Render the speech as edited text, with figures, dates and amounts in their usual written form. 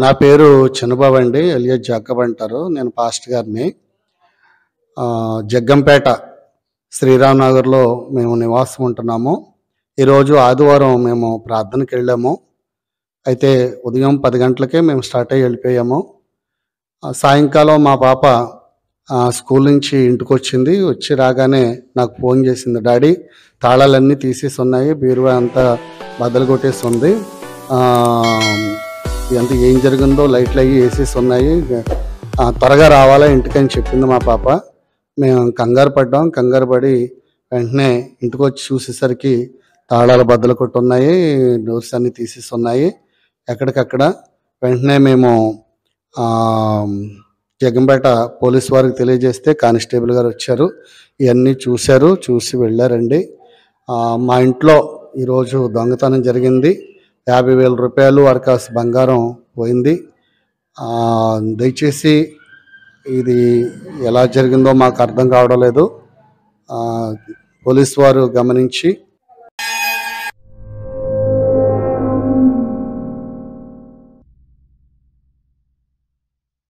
నా పేరు చిన్నబాబు అండి. ఎలియా జాకబ్ అంటారు. నేను పాస్టర్ గారిని. జగ్గంపేట శ్రీరామ్ నగర్లో మేము నివాసం ఉంటున్నాము. ఈరోజు ఆదివారం మేము ప్రార్థనకి వెళ్ళాము. అయితే ఉదయం 10 గంటలకే మేము స్టార్ట్ అయ్యి వెళ్ళిపోయాము. సాయంకాలం మా పాప స్కూల్ నుంచి ఇంటికి వచ్చింది. వచ్చి రాగానే నాకు ఫోన్ చేసింది, డాడీ తాళాలన్నీ తీసేసి ఉన్నాయి, బీరువా అంతా బద్దలు కొట్టేసి ఉంది, ఎంత ఏం జరిగిందో లైట్లు అవి వేసేసి ఉన్నాయి, త్వరగా రావాలా ఇంటికని చెప్పింది మా పాప. మేము కంగారు పడ్డాం. కంగారు పడి వెంటనే ఇంటికి వచ్చి చూసేసరికి తాళాలు బద్దలు కొట్టి ఉన్నాయి, డోర్స్ అన్నీ తీసేసి ఉన్నాయి ఎక్కడికక్కడ. వెంటనే మేము జగ్గంపేట పోలీస్ వారికి తెలియజేస్తే కానిస్టేబుల్ గారు వచ్చారు, ఇవన్నీ చూశారు, చూసి వెళ్ళారండి. మా ఇంట్లో ఈరోజు దొంగతనం జరిగింది. 50,000 రూపాయలు అరకాసు బంగారం పోయింది. దయచేసి ఇది ఎలా జరిగిందో మాకు అర్థం కావడం లేదు. పోలీస్ వారు గమనించి